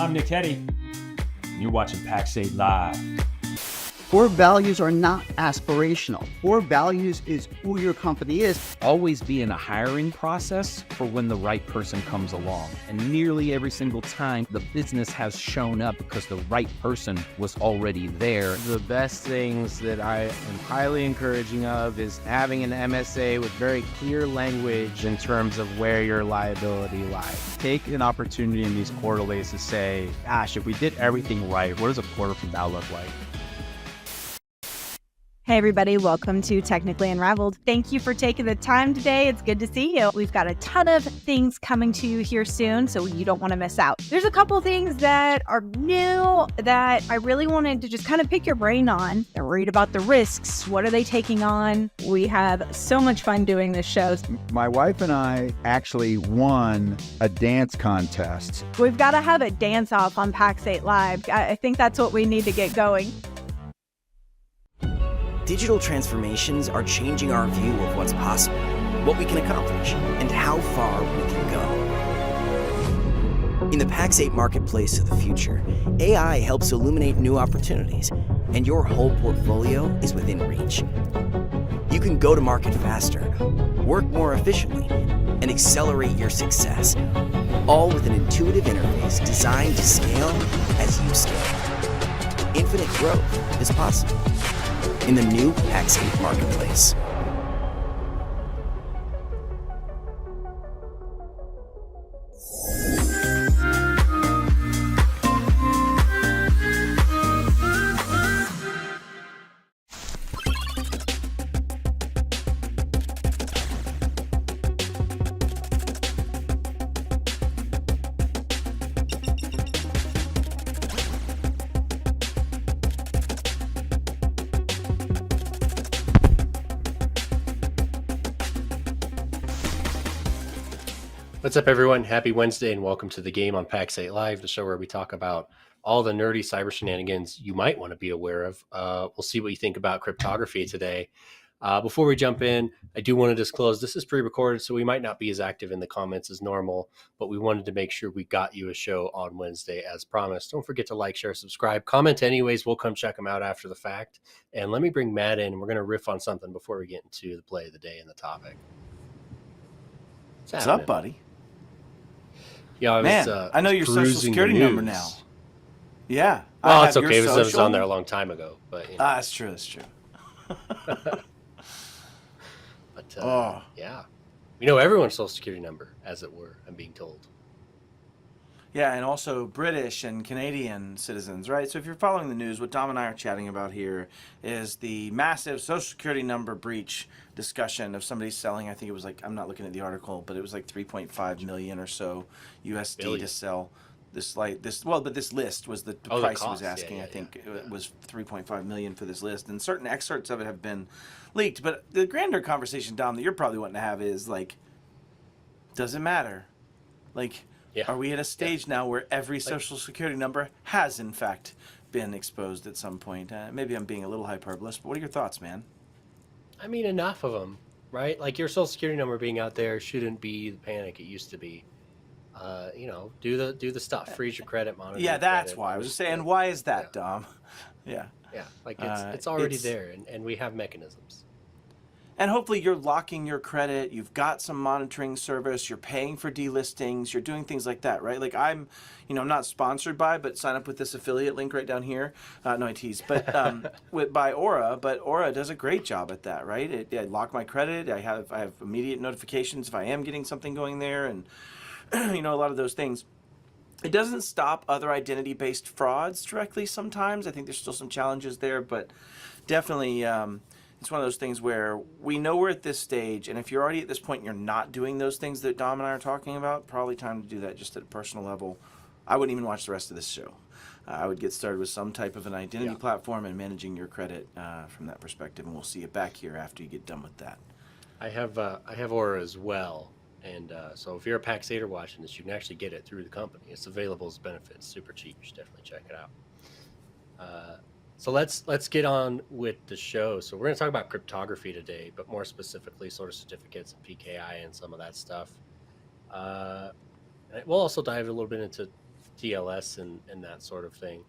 I'm Nick Hetty. You're watching Pax8 Live. Core values are not aspirational. Core values is who your company is. Always be in a hiring process for when the right person comes along. And nearly every single time, the business has shown up because the right person was already there. The best things that I am highly encouraging of is having an MSA with very clear language in terms of where your liability lies. Take an opportunity in these quarterlies to say, gosh, if we did everything right, what does a quarter from now look like? Hey everybody, welcome to Technically Unraveled. Thank you for taking the time today. It's good to see you. We've got a ton of things coming to you here soon, so you don't want to miss out. There's a couple things that are new that I really wanted to just kind of pick your brain on. They're worried about the risks. What are they taking on? We have so much fun doing this show. My wife and I actually won a dance contest. We've got to have a dance-off on Pax8 Live. I think that's what we need to get going. Digital transformations are changing our view of what's possible, what we can accomplish, and how far we can go. In the Pax8 marketplace of the future, AI helps illuminate new opportunities, and your whole portfolio is within reach. You can go to market faster, work more efficiently, and accelerate your success, all with an intuitive interface designed to scale as you scale. Infinite growth is possible in the new Pax8 marketplace. What's up, everyone? Happy Wednesday and welcome to the game on Pax8 Live, the show where we talk about all the nerdy cyber shenanigans you might want to be aware of. We'll see what you think about cryptography today. Before we jump in, I do want to disclose this is pre-recorded, so we might not be as active in the comments as normal, but we wanted to make sure we got you a show on Wednesday as promised. Don't forget to like, share, subscribe, comment anyways. We'll come check them out after the fact. And let me bring Matt in. We're going to riff on something before we get into the play of the day and the topic. What's up, buddy? Yeah, I know your social security number now. Yeah. Well, it's okay. It was on there a long time ago, but you know. That's true. That's true. But yeah, we know everyone's social security number, as it were. I'm being told. Yeah, and also British and Canadian citizens, right? So if you're following the news, what Dom and I are chatting about here is the massive social security number breach discussion of somebody selling, I think it was like, I'm not looking at the article, but it was like 3.5 million or so USD to sell this, like this. Well, but this list was the price he was asking. I think it was 3.5 million for this list, and certain excerpts of it have been leaked. But the grander conversation, Dom, that you're probably wanting to have is like, does it matter? Like, are we at a stage now where every social security number has, in fact, been exposed at some point? Maybe I'm being a little hyperbolous, but what are your thoughts, man? I mean, enough of them, right? Like your social security number being out there shouldn't be the panic it used to be. You know, do the stuff, freeze your credit, monitor. Yeah, that's why I was just saying. Why is that, Dom? Yeah. Yeah, like it's already there, and we have mechanisms. And hopefully you're locking your credit, you've got some monitoring service, you're paying for delistings, you're doing things like that, right? Like I'm not sponsored by, but sign up with this affiliate link right down here. No, I tease. But by Aura, but Aura does a great job at that, right? I lock my credit, I have immediate notifications if I am getting something going there, and a lot of those things. It doesn't stop other identity-based frauds directly sometimes. I think there's still some challenges there, but definitely it's one of those things where we know we're at this stage, and if you're already at this point and you're not doing those things that Dom and I are talking about, probably time to do that just at a personal level. I wouldn't even watch the rest of this show. I would get started with some type of an identity platform and managing your credit from that perspective, and we'll see you back here after you get done with that. I have Aura as well, and so if you're a Pax8er watching this, you can actually get it through the company. It's available as benefits, super cheap. You should definitely check it out. So let's get on with the show. So we're going to talk about cryptography today, but more specifically sort of certificates and PKI and some of that stuff. And we'll also dive a little bit into TLS and that sort of thing.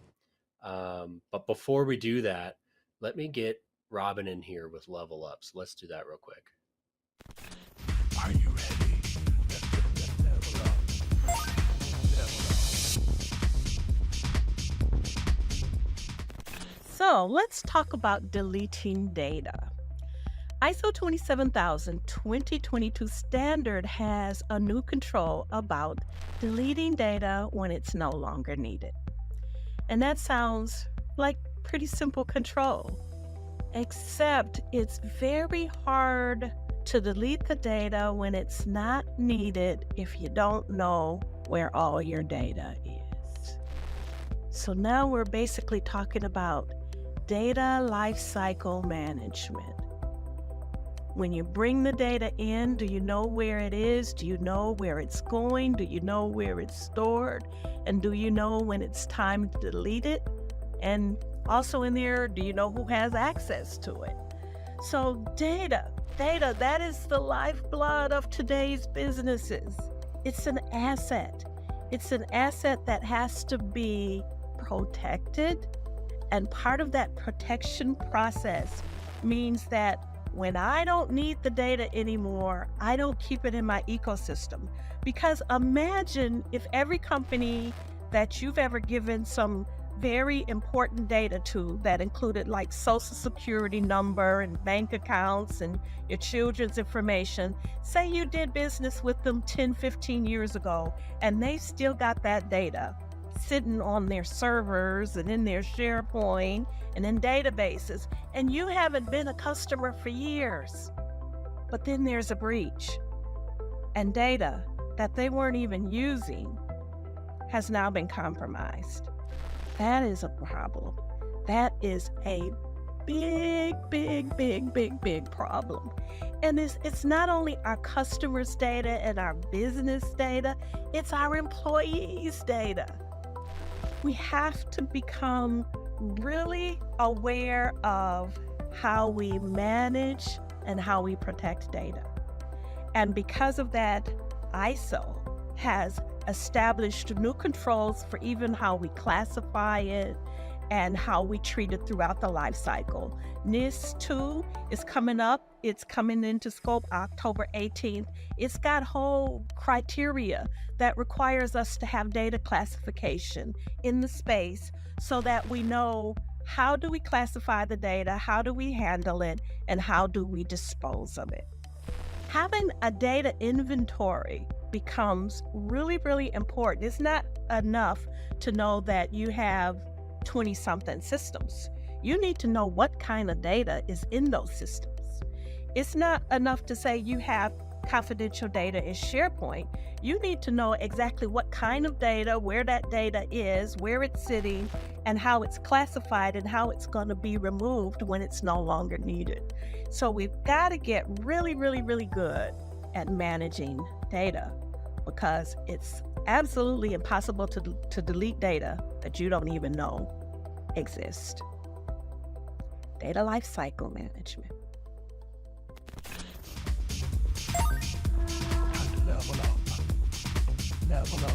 But before we do that, let me get Robin in here with level up. So let's do that real quick. Are you ready? Level up. So let's talk about deleting data. ISO 27000 2022 standard has a new control about deleting data when it's no longer needed. And that sounds like pretty simple control, except it's very hard to delete the data when it's not needed if you don't know where all your data is. So now we're basically talking about data lifecycle management. When you bring the data in, do you know where it is? Do you know where it's going? Do you know where it's stored? And do you know when it's time to delete it? And also in there, do you know who has access to it? So data, that is the lifeblood of today's businesses. It's an asset. It's an asset that has to be protected. And part of that protection process means that when I don't need the data anymore, I don't keep it in my ecosystem. Because imagine if every company that you've ever given some very important data to that included like social security number and bank accounts and your children's information, say you did business with them 10, 15 years ago, and they still got that data sitting on their servers and in their SharePoint and in databases, and you haven't been a customer for years. But then there's a breach, and data that they weren't even using has now been compromised. That is a problem. That is a big problem. And it's not only our customers' data and our business data, it's our employees' data. We have to become really aware of how we manage and how we protect data. And because of that, ISO has established new controls for even how we classify it and how we treat it throughout the life cycle. NIST 2 is coming up. It's coming into scope October 18th. It's got whole criteria that requires us to have data classification in the space so that we know how do we classify the data, how do we handle it, and how do we dispose of it. Having a data inventory becomes really important. It's not enough to know that you have 20-something systems. You need to know what kind of data is in those systems. It's not enough to say you have confidential data in SharePoint. You need to know exactly what kind of data, where that data is, where it's sitting, and how it's classified and how it's going to be removed when it's no longer needed. So we've got to get really good at managing data, because it's absolutely impossible to delete data that you don't even know exist. Data lifecycle management. Level up.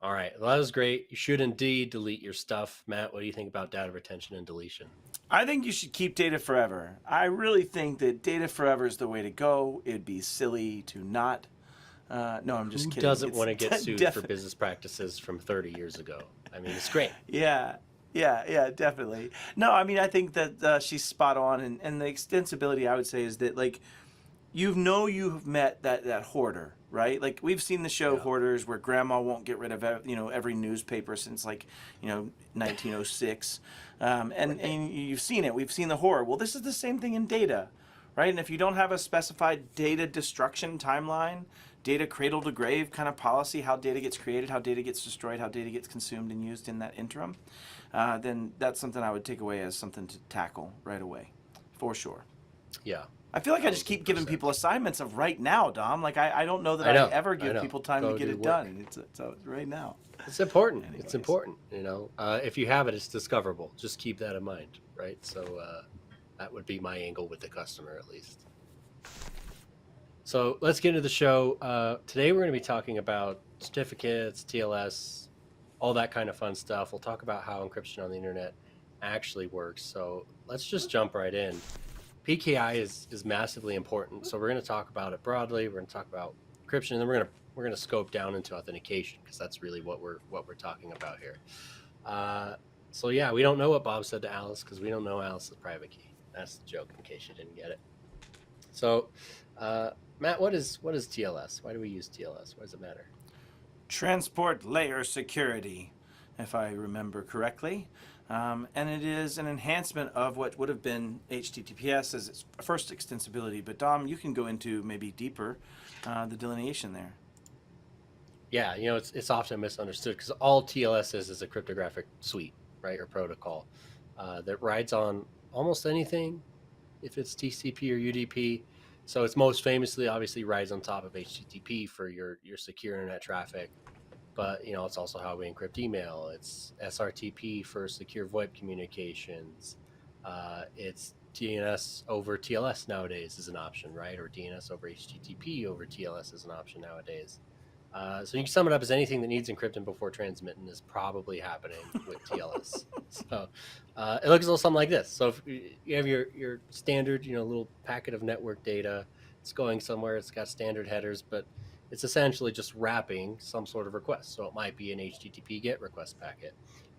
All right. Well, that was great. You should indeed delete your stuff. Matt, what do you think about data retention and deletion? I think you should keep data forever. I really think that data forever is the way to go. It'd be silly to not. No, I'm just kidding. Who doesn't want to get sued for business practices from 30 years ago? I mean, it's great. Yeah, definitely. No, I mean, I think that she's spot on. And the extensibility, I would say, is that, like, you've met that hoarder, right? Like, we've seen the show Hoarders, where grandma won't get rid of every newspaper since 1906, and you've seen it. We've seen the horror. Well, this is the same thing in data, right? And if you don't have a specified data destruction timeline, data cradle to grave kind of policy, how data gets created, how data gets destroyed, how data gets consumed and used in that interim, then that's something I would take away as something to tackle right away, for sure. Yeah. I feel like I just keep giving people assignments of right now, Dom. Like, I don't know that I ever give people time to get it done. It's right now. It's important. Anyways. It's important. If you have it, it's discoverable. Just keep that in mind, right? So that would be my angle with the customer, at least. So let's get into the show. Today we're going to be talking about certificates, TLS, all that kind of fun stuff. We'll talk about how encryption on the internet actually works. So let's just jump right in. PKI is massively important. So we're going to talk about it broadly. We're going to talk about encryption, and then we're going to scope down into authentication, because that's really what we're talking about here. So yeah, we don't know what Bob said to Alice, because we don't know Alice's private key. That's the joke, in case you didn't get it. So Matt, what is TLS? Why do we use TLS? Why does it matter? Transport layer security, if I remember correctly. And it is an enhancement of what would have been HTTPS as its first extensibility. But Dom, you can go into maybe deeper the delineation there. Yeah, it's often misunderstood, because all TLS is a cryptographic suite, right, or protocol that rides on almost anything, if it's TCP or UDP. So it's most famously, obviously, rides on top of HTTP for your secure internet traffic. But, it's also how we encrypt email. It's SRTP for secure VoIP communications. It's DNS over TLS nowadays is an option, right? Or DNS over HTTP over TLS is an option nowadays. So you can sum it up as anything that needs encrypting before transmitting is probably happening with TLS. So it looks a little something like this. So if you have your standard, little packet of network data, it's going somewhere, it's got standard headers, but it's essentially just wrapping some sort of request. So it might be an HTTP GET request packet,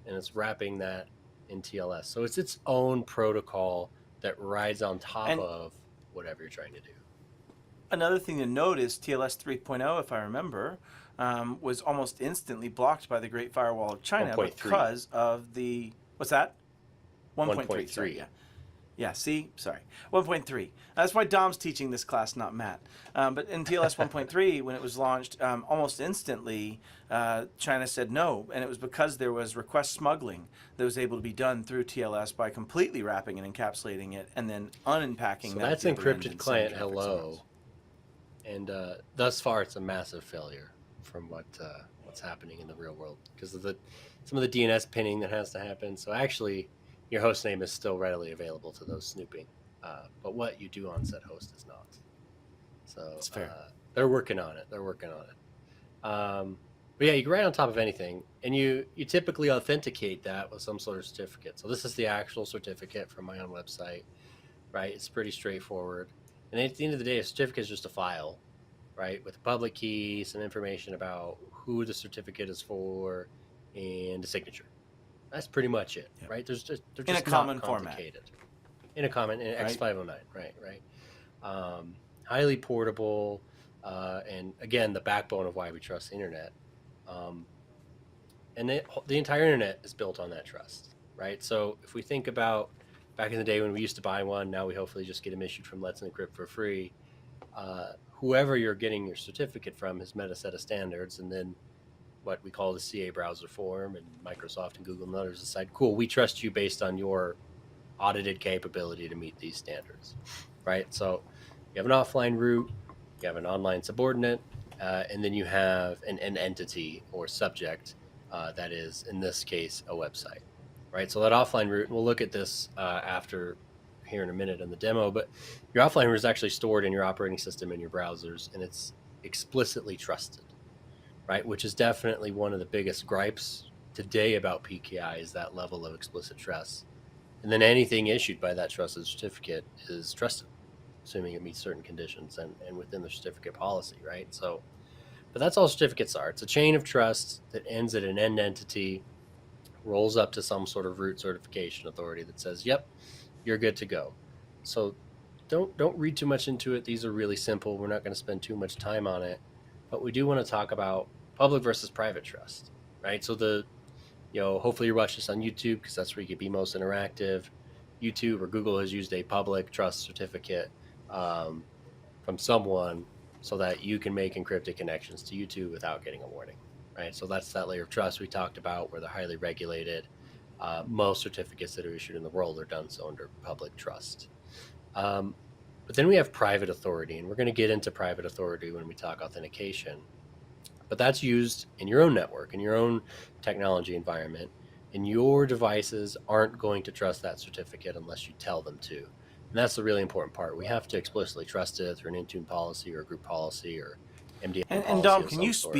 and it's wrapping that in TLS. So it's its own protocol that rides on top of whatever you're trying to do. Another thing to note is TLS 3.0, if I remember, was almost instantly blocked by the Great Firewall of China 1.3. because of the, what's that? 1.3. Sorry, 1.3. yeah. Yeah, see? Sorry. 1.3. That's why Dom's teaching this class, not Matt. But in TLS 1.3, when it was launched, almost instantly, China said no. And it was because there was request smuggling that was able to be done through TLS by completely wrapping and encapsulating it and then unpacking So that. that's encrypted client hello. And thus far, it's a massive failure from what's happening in the real world, because of some of the DNS pinning that has to happen. So actually, your host name is still readily available to those snooping, but what you do on said host is not. So That's fair. They're working on it. But yeah, you can write on top of anything, and you typically authenticate that with some sort of certificate. So this is the actual certificate from my own website, right? It's pretty straightforward. And at the end of the day, a certificate is just a file, right, with a public key, some information about who the certificate is for, and a signature. That's pretty much it, right? They're just in a common format. In a common, in X509, right. Highly portable, and again, the backbone of why we trust the internet. And the entire internet is built on that trust, right? So if we think about back in the day when we used to buy one, now we hopefully just get them issued from Let's Encrypt for free. Whoever you're getting your certificate from has met a set of standards, and then what we call the CA browser form, and Microsoft and Google and others decide, cool, we trust you based on your audited capability to meet these standards, right? So you have an offline root, you have an online subordinate, and then you have an entity or subject that is, in this case, a website. Right, so that offline root, and we'll look at this after here in a minute in the demo, but your offline root is actually stored in your operating system in your browsers, and it's explicitly trusted, right? Which is definitely one of the biggest gripes today about PKI, is that level of explicit trust. And then anything issued by that trusted certificate is trusted, assuming it meets certain conditions and within the certificate policy, right? So, but that's all certificates are. It's a chain of trust that ends at an end entity, rolls up to some sort of root certification authority that says, yep, you're good to go. So don't read too much into it. These are really simple. We're not going to spend too much time on it, but we do want to talk about public versus private trust, right? So hopefully you're watching this on YouTube, because that's where you can be most interactive. YouTube or Google has used a public trust certificate from someone so that you can make encrypted connections to YouTube without getting a warning. Right, so that's that layer of trust we talked about, where they're highly regulated. Most certificates that are issued in the world are done so under public trust. But then we have private authority, and we're going to get into private authority when we talk authentication. But that's used in your own network, in your own technology environment, and your devices aren't going to trust that certificate unless you tell them to. And that's the really important part. We have to explicitly trust it through an Intune policy or a group policy or MDM policy. And Dom, of can some you sort.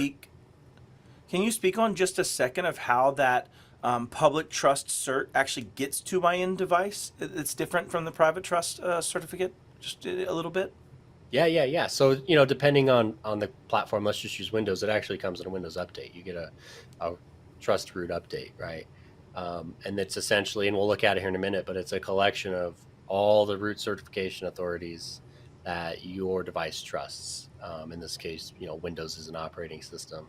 speak on just a second of how that public trust cert actually gets to my end device? It's different from the private trust certificate, just a little bit. Yeah. So, depending on the platform, let's just use Windows. It actually comes in a Windows update. You get a trust root update, right? And it's essentially, and we'll look at it here in a minute, but it's a collection of all the root certification authorities that your device trusts. In this case, Windows is an operating system.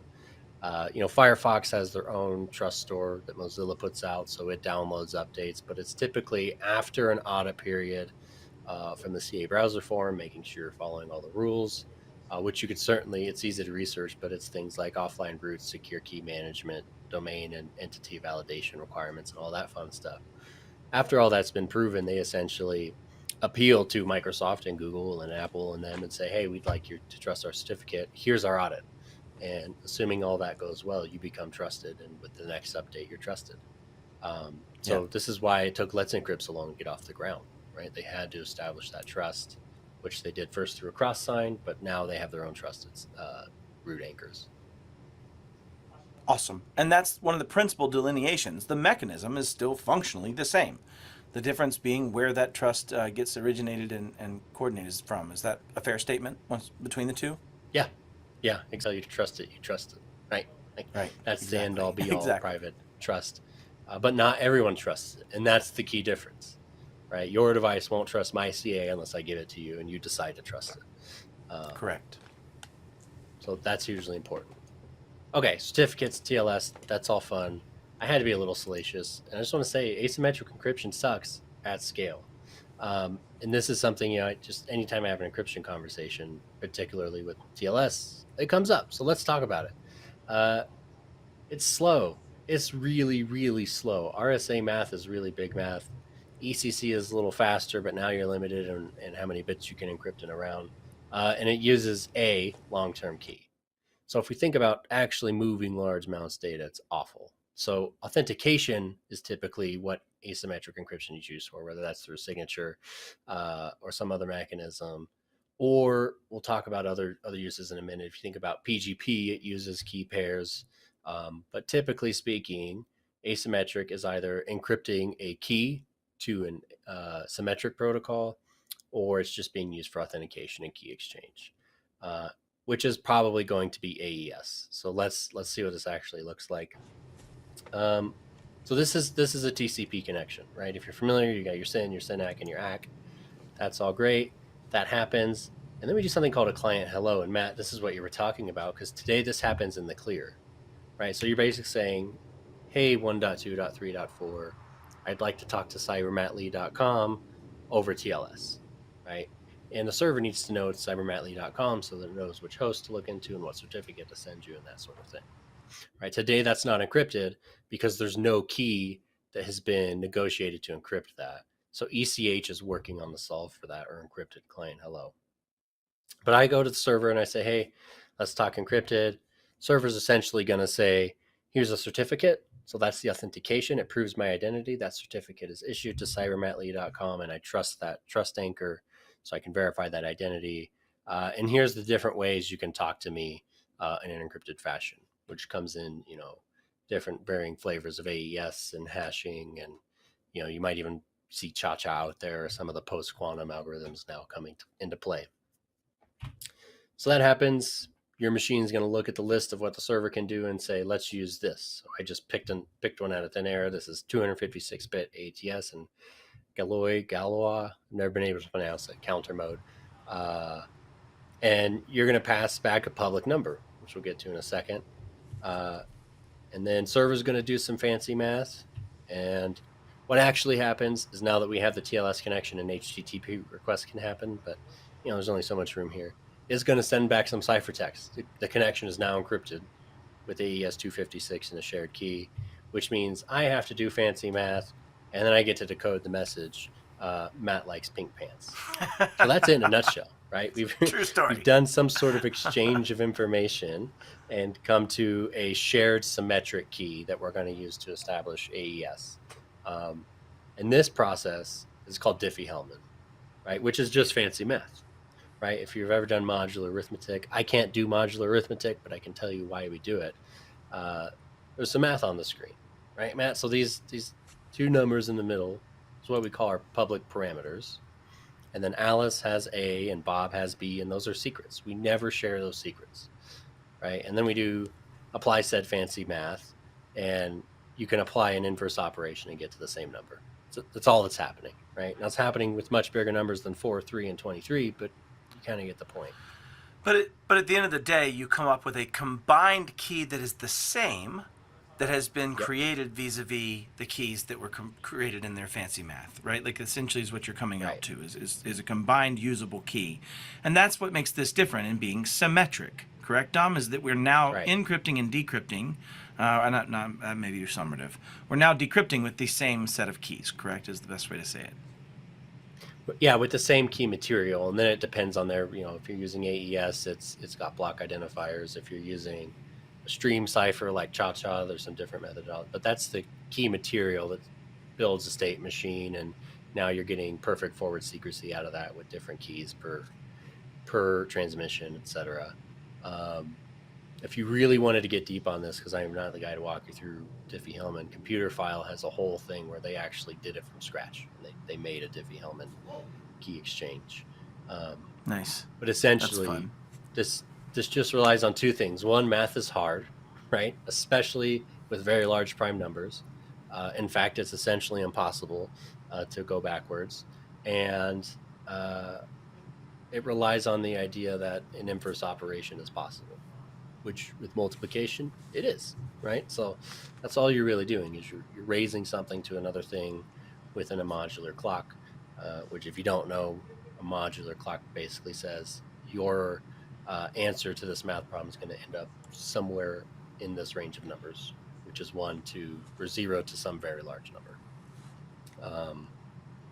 Firefox has their own trust store that Mozilla puts out, so it downloads updates, but it's typically after an audit period from the CA browser forum, making sure you're following all the rules, which you could certainly, it's easy to research, but it's things like offline roots, secure key management, domain and entity validation requirements, and all that fun stuff. After all that's been proven, they essentially appeal to Microsoft and Google and Apple and them and say, hey, we'd like you to trust our certificate. Here's our audit. And assuming all that goes well, you become trusted. And with the next update, you're trusted. This is why it took Let's Encrypt so long to get off the ground, right? They had to establish that trust, which they did first through a cross sign, but now they have their own trusted root anchors. Awesome. And that's one of the principal delineations. The mechanism is still functionally the same. The difference being where that trust gets originated and coordinated from. Is that a fair statement between the two? Yeah, exactly. You trust it, right? Right. That's exactly. the end all be all Exactly. private trust. But not everyone trusts it. And that's the key difference, right? Your device won't trust my CA unless I give it to you and you decide to trust it. Correct. So that's hugely important. Okay, certificates, TLS, that's all fun. I had to be a little salacious. And I just want to say asymmetric encryption sucks at scale. And this is something, just anytime I have an encryption conversation, particularly with TLS, it comes up. So let's talk about it. It's slow. It's really, really slow. RSA math is really big math. ECC is a little faster, but now you're limited in how many bits you can encrypt in a round. And it uses a long-term key. So if we think about actually moving large amounts of data, it's awful. So authentication is typically what asymmetric encryption is used for, whether that's through signature or some other mechanism. Or we'll talk about other uses in a minute. If you think about PGP, it uses key pairs. But typically speaking, asymmetric is either encrypting a key to a symmetric protocol, or it's just being used for authentication and key exchange, which is probably going to be AES. So let's see what this actually looks like. So this is a TCP connection, right? If you're familiar, you got your SYN, your SYNAC, and your ACK. That's all great. That happens. And then we do something called a client hello. And Matt, this is what you were talking about, because today this happens in the clear, right? So you're basically saying, hey, 1.2.3.4, I'd like to talk to CyberMattLee.com over TLS, right? And the server needs to know it's CyberMattLee.com so that it knows which host to look into and what certificate to send you and that sort of thing. Right. Today, that's not encrypted because there's no key that has been negotiated to encrypt that. So ECH is working on the solve for that, or encrypted client hello. But I go to the server and I say, hey, let's talk encrypted. Server's essentially going to say, here's a certificate. So that's the authentication. It proves my identity. That certificate is issued to cybermattlee.com, and I trust that trust anchor so I can verify that identity. And here's the different ways you can talk to me in an encrypted fashion, which comes in, different varying flavors of AES and hashing. And, you might even see Cha-Cha out there, or some of the post-quantum algorithms now coming into play. So that happens. Your machine's going to look at the list of what the server can do and say, let's use this. So I just picked one out of thin air. This is 256-bit ATS and Galois. I've never been able to pronounce it, counter mode. And you're going to pass back a public number, which we'll get to in a second. And then server's going to do some fancy math. And what actually happens is, now that we have the TLS connection, and HTTP requests can happen, but there's only so much room here, is going to send back some ciphertext. The connection is now encrypted with AES 256 and a shared key, which means I have to do fancy math, and then I get to decode the message, Matt likes pink pants. So that's it in a nutshell, right? True story. We've done some sort of exchange of information and come to a shared symmetric key that we're going to use to establish AES. And this process is called Diffie-Hellman. right? Which is just fancy math, right? If you've ever done modular arithmetic, I can't do modular arithmetic, but I can tell you why we do it. There's some math on the screen, right, Matt? So these two numbers in the middle is what we call our public parameters. And then Alice has A and Bob has B, and those are secrets. We never share those secrets, right? And then we do apply said fancy math, and you can apply an inverse operation and get to the same number. So that's all that's happening, right? Now it's happening with much bigger numbers than 4, 3, and 23, but you kind of get the point. But at the end of the day, you come up with a combined key that is the same, that has been created vis-a-vis the keys that were created in their fancy math, right? Like essentially is what you're coming out to is a combined usable key. And that's what makes this different in being symmetric, correct, Dom? Is that we're now encrypting and decrypting, maybe you're summative. We're now decrypting with the same set of keys, correct, is the best way to say it. Yeah, with the same key material, and then it depends on their, if you're using AES, it's got block identifiers. If you're using a stream cipher like Cha-Cha, there's some different methodology, but that's the key material that builds a state machine, and now you're getting perfect forward secrecy out of that with different keys per transmission, etc. If you really wanted to get deep on this, because I am not the guy to walk you through Diffie-Hellman, Computer File has a whole thing where they actually did it from scratch. They made a Diffie-Hellman key exchange. Nice. But essentially, this just relies on two things. One, math is hard, right? Especially with very large prime numbers. In fact, it's essentially impossible to go backwards. And it relies on the idea that an inverse operation is possible, which with multiplication, it is, right? So that's all you're really doing is you're raising something to another thing within a modular clock, which if you don't know, a modular clock basically says your answer to this math problem is going to end up somewhere in this range of numbers, which is 1 to or 0 to some very large number.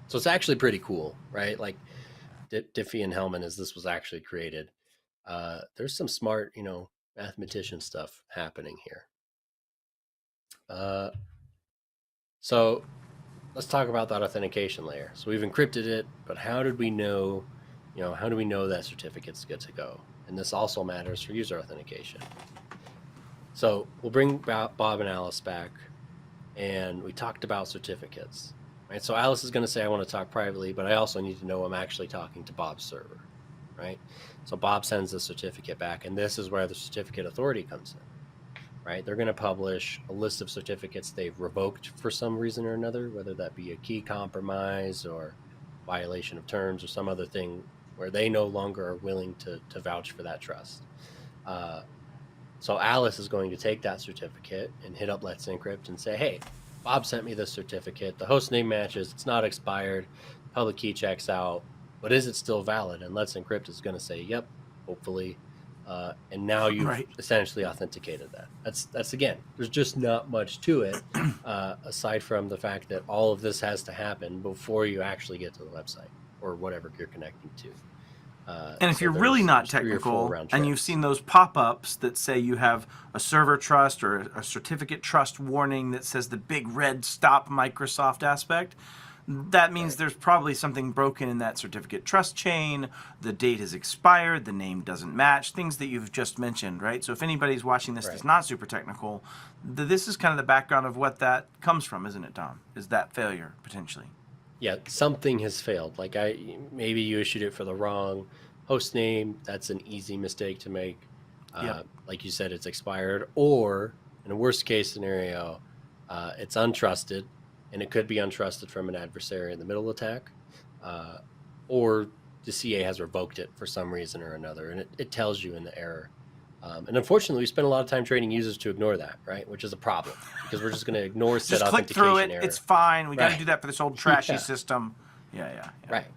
So it's actually pretty cool, right? Like Diffie and Hellman, as this was actually created, there's some smart, mathematician stuff happening here. So let's talk about that authentication layer. So we've encrypted it, but how did we know, how do we know that certificate's good to go? And this also matters for user authentication. So we'll bring Bob and Alice back, and we talked about certificates, right? So Alice is going to say, I want to talk privately, but I also need to know I'm actually talking to Bob's server, right? So Bob sends the certificate back, and this is where the certificate authority comes in, right? They're going to publish a list of certificates they've revoked for some reason or another, whether that be a key compromise or violation of terms or some other thing where they no longer are willing to vouch for that trust. So Alice is going to take that certificate and hit up Let's Encrypt and say, hey, Bob sent me this certificate. The host name matches. It's not expired. Public key checks out. But is it still valid? And Let's Encrypt is going to say, yep, hopefully. And now you've essentially authenticated that. That's again, there's just not much to it aside from the fact that all of this has to happen before you actually get to the website or whatever you're connecting to. And if you're really not technical and you've seen those pop-ups that say you have a server trust or a certificate trust warning that says the big red stop Microsoft aspect, that means there's probably something broken in that certificate trust chain. The date is expired. The name doesn't match. Things that you've just mentioned, right? So if anybody's watching this that's not super technical, this is kind of the background of what that comes from, isn't it, Dom? Is that failure, potentially? Yeah, something has failed. Like maybe you issued it for the wrong host name. That's an easy mistake to make. Like you said, it's expired. Or in a worst case scenario, it's untrusted, and it could be untrusted from an adversary in the middle attack, or the CA has revoked it for some reason or another, and it tells you in the error. And unfortunately, we spend a lot of time training users to ignore that, right? Which is a problem because we're just going to ignore said just click authentication through it. error. It's fine. We got to do that for this old trashy system. Yeah. Right.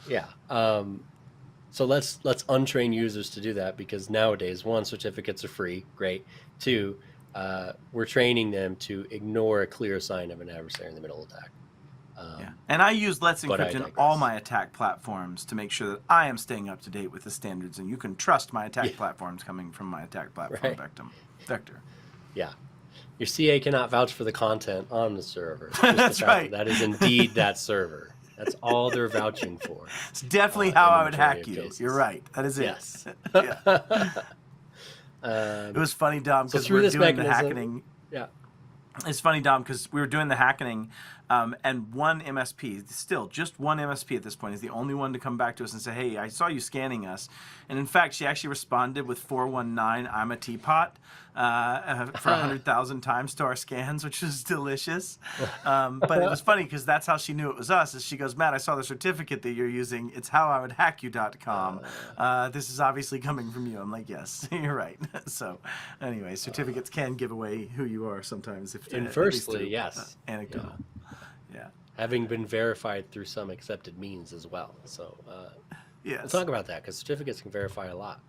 Yeah. So let's untrain users to do that because nowadays, 1, certificates are free. Great. 2, we're training them to ignore a clear sign of an adversary in the middle attack. And I use Let's Encrypt in all my attack platforms to make sure that I am staying up to date with the standards, and you can trust my attack platforms coming from my attack platform vector. Yeah. Your CA cannot vouch for the content on the server. Just that's right. That is indeed that server. That's all they're vouching for. It's definitely in how the I would majority hack of you. cases. You're right. That is it. Yes. Yeah. It was funny, Dom, because through we're this doing the mechanism- hacking. Yeah. It's funny, Dom, because we were doing the hackening, and one MSP, still just one MSP at this point, is the only one to come back to us and say, hey, I saw you scanning us. And in fact, she actually responded with 419, I'm a teapot, for 100,000 times to our scans, which was delicious. But it was funny because that's how she knew it was us. Is she goes, Matt, I saw the certificate that you're using. It's howIwouldHackYou.com. This is obviously coming from you. I'm like, yes, you're right. So anyway, certificates can give away who you are sometimes. If Inversely, yes. Anecdotal. Yeah. Having been verified through some accepted means as well. So Yes. we'll talk about that because certificates can verify a lot.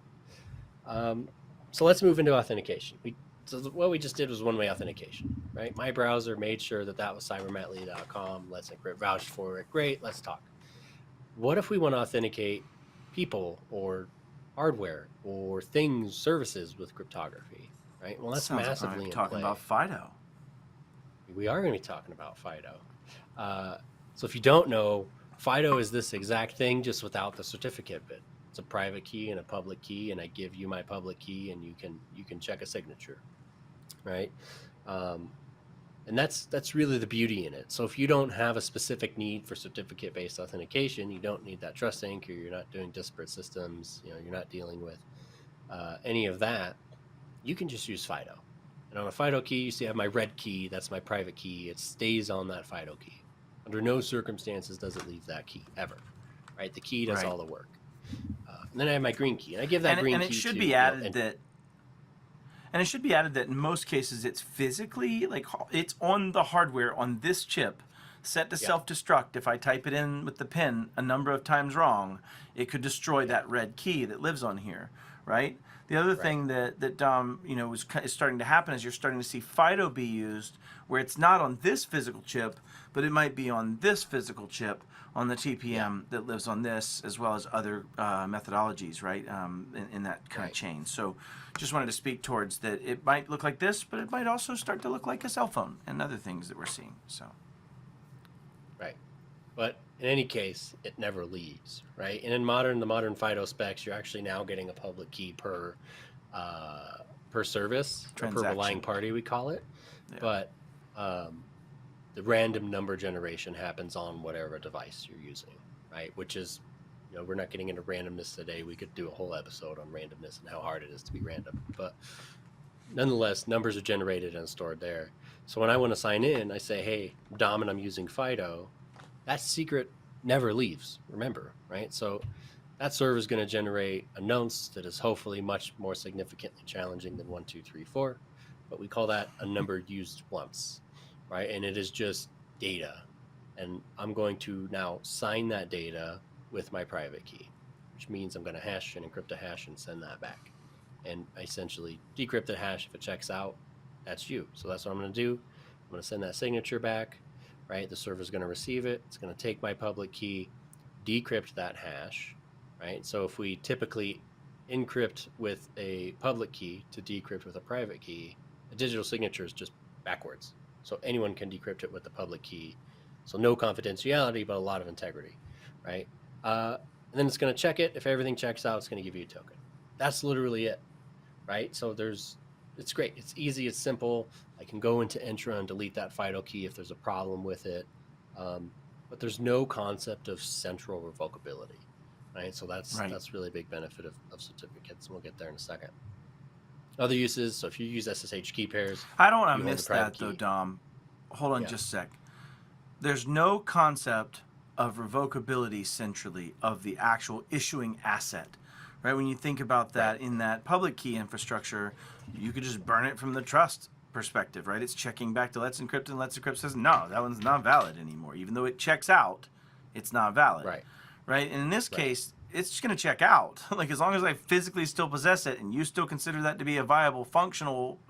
So let's move into authentication. So what we just did was one-way authentication, right? My browser made sure that was CyberMattLee.com. Let's Encrypt vouched for it. Great, let's talk. What if we want to authenticate people or hardware or things, services with cryptography, right? Well, that's Sounds massively like in talking play. about FIDO. We are going to be talking about FIDO. So if you don't know, FIDO is this exact thing, just without the certificate bit. It's a private key and a public key, and I give you my public key, and you can check a signature, right? And that's really the beauty in it. So if you don't have a specific need for certificate-based authentication, you don't need that trust anchor. You're not doing disparate systems. You're not dealing with any of that. You can just use FIDO. And on a FIDO key, you see I have my red key. That's my private key. It stays on that FIDO key. Under no circumstances does it leave that key, ever. Right? The key does all the work. And then I have my green key. And I give that green key to... And it should be added that in most cases it's physically, like it's on the hardware on this chip, set to self-destruct. If I type it in with the pin a number of times wrong, it could destroy that red key that lives on here, right? The other thing that Dom, is starting to happen is you're starting to see FIDO be used where it's not on this physical chip, but it might be on this physical chip on the TPM that lives on this, as well as other methodologies, right, in that kind of chain. So just wanted to speak towards that. It might look like this, but it might also start to look like a cell phone and other things that we're seeing. So. Right. But in any case, it never leaves, right? And in the modern FIDO specs, you're actually now getting a public key per service, or per relying party, we call it. Yeah. But the random number generation happens on whatever device you're using, right? Which is, we're not getting into randomness today. We could do a whole episode on randomness and how hard it is to be random. But nonetheless, numbers are generated and stored there. So when I want to sign in, I say, hey, Dom, and I'm using FIDO. That secret never leaves, remember, right? So that server is going to generate a nonce that is hopefully much more significantly challenging than 1, 2, 3, 4. But we call that a number used once, right? And it is just data. And I'm going to now sign that data with my private key, which means I'm going to hash and encrypt a hash and send that back. And I essentially decrypt the hash. If it checks out, that's you. So that's what I'm going to do. I'm going to send that signature back. Right, the server is going to receive it. It's going to take my public key, decrypt that hash, right? So if we typically encrypt with a public key to decrypt with a private key, a digital signature is just backwards. So anyone can decrypt it with the public key. So no confidentiality, but a lot of integrity, right? And then it's going to check it. If everything checks out, it's going to give you a token. That's literally it, right? So it's great. It's easy. It's simple. I can go into Entra and delete that FIDO key if there's a problem with it. But there's no concept of central revocability, right? So that's really a big benefit of certificates, and we'll get there in a second. Other uses, so if you use SSH key pairs... I don't want to miss that, though, Dom. Hold on just a sec. There's no concept of revocability centrally of the actual issuing asset. Right? When you think about that in that public key infrastructure, you could just burn it from the trust perspective, right? It's checking back to Let's Encrypt, and Let's Encrypt says, no, that one's not valid anymore. Even though it checks out, it's not valid. Right? And in this case, it's just going to check out. Like, as long as I physically still possess it and you still consider that to be a viable, functional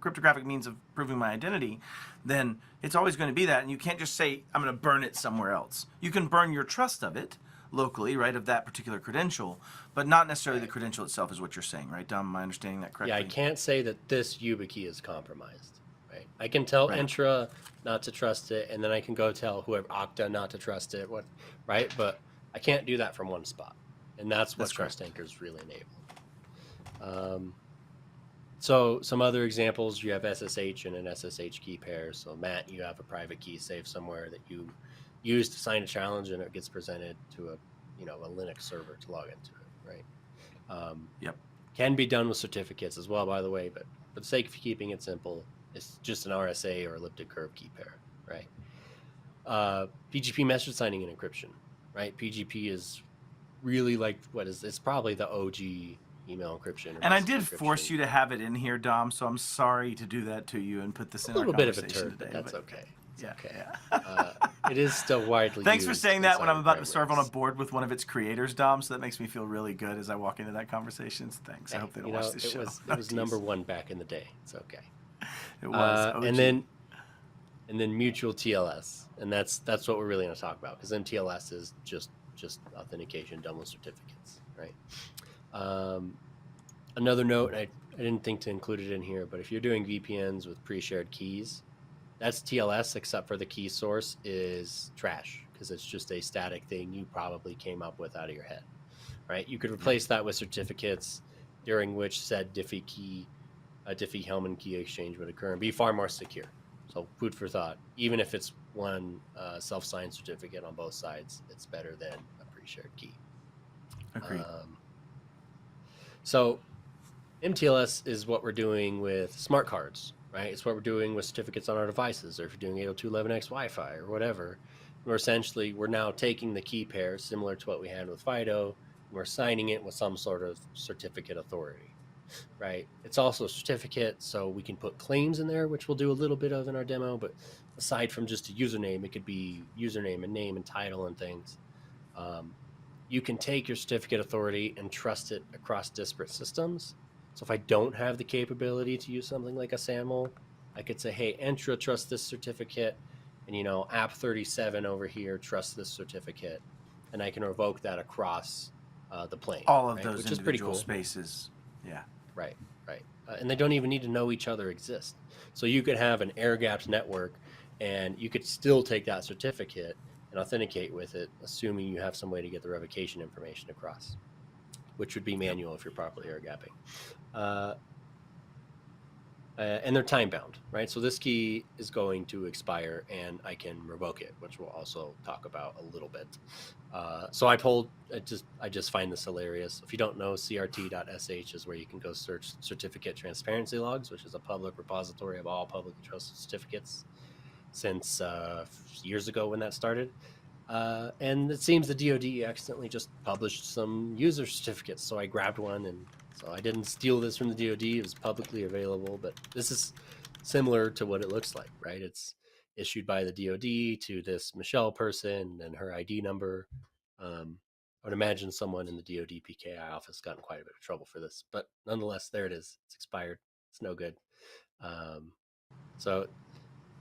cryptographic means of proving my identity, then it's always going to be that. And you can't just say, I'm going to burn it somewhere else. You can burn your trust of it locally, right, of that particular credential, but not necessarily the credential itself is what you're saying, right, Dom? Am I understanding that correctly? Yeah, I can't say that this YubiKey is compromised, right? I can tell Entra not to trust it, and then I can go tell whoever Okta not to trust it, right? But I can't do that from one spot, and that's what trust anchors really enable. So some other examples, you have SSH and an SSH key pair. So Matt, you have a private key saved somewhere that you use to sign a challenge, and it gets presented to a Linux server to log into it, right? Can be done with certificates as well, by the way, but for the sake of keeping it simple, it's just an RSA or elliptic curve key pair, right? PGP message signing and encryption, right? PGP is really it's probably the OG email encryption. And I did force you to have it in here, Dom, so I'm sorry to do that to you and put this in our conversation today. A little bit of a turd, but that's okay. It's okay. Yeah. It is still widely Thanks used for saying that when I'm about to serve serve on a board with one of its creators, Dom, so that makes me feel really good as I walk into that conversation. Thanks. I hope they don't watch this show. It was number one back in the day. It's okay. It was. And then mutual TLS. And that's what we're really going to talk about, because MTLS is just authentication done with certificates, right? Another note, I didn't think to include it in here, but if you're doing VPNs with pre-shared keys, that's TLS, except for the key source is trash, because it's just a static thing you probably came up with out of your head, right? You could replace that with certificates, during which said Diffie-Hellman key exchange would occur and be far more secure. So food for thought. Even if it's one self-signed certificate on both sides, it's better than a pre-shared key. Agreed. So MTLS is what we're doing with smart cards, right? It's what we're doing with certificates on our devices, or if you're doing 802.11x Wi-Fi or whatever. We're now taking the key pair, similar to what we had with FIDO, and we're signing it with some sort of certificate authority, right? It's also a certificate, so we can put claims in there, which we'll do a little bit of in our demo, but aside from just a username, it could be username and name and title and things. You can take your certificate authority and trust it across disparate systems. So if I don't have the capability to use something like a SAML, I could say, hey, Entra, trust this certificate, and app37 over here, trust this certificate, and I can revoke that across the plane. All of right? those Which individual is pretty cool. spaces. Yeah. Right. And they don't even need to know each other exist. So you could have an air-gapped network, and you could still take that certificate and authenticate with it, assuming you have some way to get the revocation information across, which would be manual if you're properly air-gapping. And they're time-bound, right? So this key is going to expire, and I can revoke it, which we'll also talk about a little bit. So I just find this hilarious. If you don't know, crt.sh is where you can go search certificate transparency logs, which is a public repository of all publicly trusted certificates since years ago when that started. And it seems the DoD accidentally just published some user certificates, so I grabbed one, and so I didn't steal this from the DoD. It was publicly available, but this is similar to what it looks like, right? It's issued by the DoD to this Michelle person and her ID number. I would imagine someone in the DoD PKI office got in quite a bit of trouble for this, but nonetheless, there it is. It's expired. It's no good. So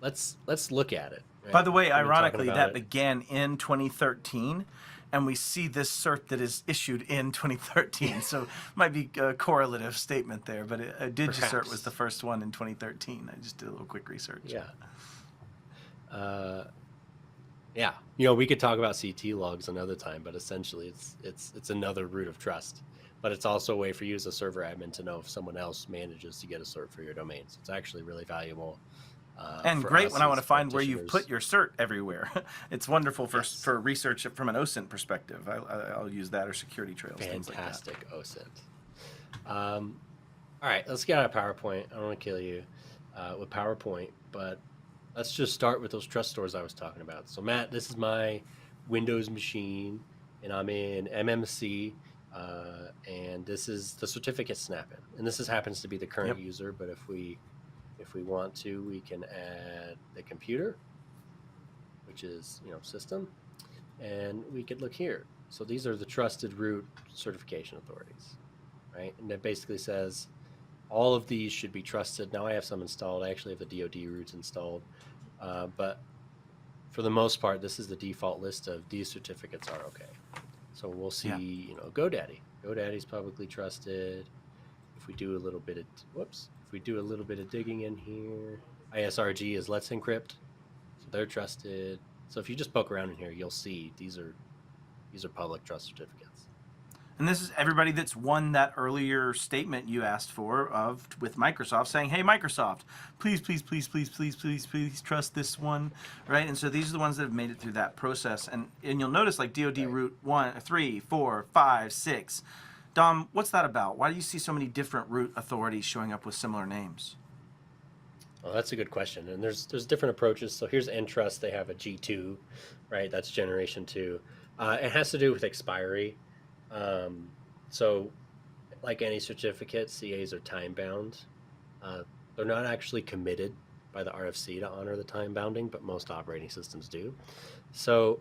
let's look at it. Right? By the way, ironically, that began in 2013, and we see this cert that is issued in 2013. So it might be a correlative statement there, but a DigiCert was the first one in 2013. I just did a little quick research. Yeah. We could talk about CT logs another time, but essentially it's another root of trust. But it's also a way for you as a server admin to know if someone else manages to get a cert for your domain. So it's actually really valuable. And great when I want to find where you've put your cert everywhere. It's wonderful for research from an OSINT perspective. I'll use that, or security trails. Fantastic OSINT. All right, let's get out of PowerPoint. I don't want to kill you with PowerPoint, but let's just start with those trust stores I was talking about. So Matt, this is my Windows machine, and I'm in MMC, and this is the certificate snapping. And this happens to be the current user, but if we want to, we can add the computer, which is, system, and we could look here. So these are the trusted root certification authorities, right? And it basically says all of these should be trusted. Now I have some installed. I actually have the DoD roots installed, but for the most part, this is the default list of these certificates are okay. So we'll GoDaddy. GoDaddy's publicly trusted. If we do a little bit of, if if we do a little bit of digging in here, ISRG is Let's Encrypt, so they're trusted. So if you just poke around in here, you'll see these are public trust certificates. And this is everybody that's won that earlier statement you asked for with Microsoft saying, hey, Microsoft, please, please, please, please, please, please, please trust this one, right? And so these are the ones that have made it through that process. And you'll notice like DoD root 1, 3, 4, 5, 6. Dom, what's that about? Why do you see so many different root authorities showing up with similar names? Well, that's a good question. And there's different approaches. So here's Entrust. They have a G2, right? That's generation 2. It has to do with expiry. So like any certificate, CAs are time bound. They're not actually committed by the RFC to honor the time bounding, but most operating systems do. So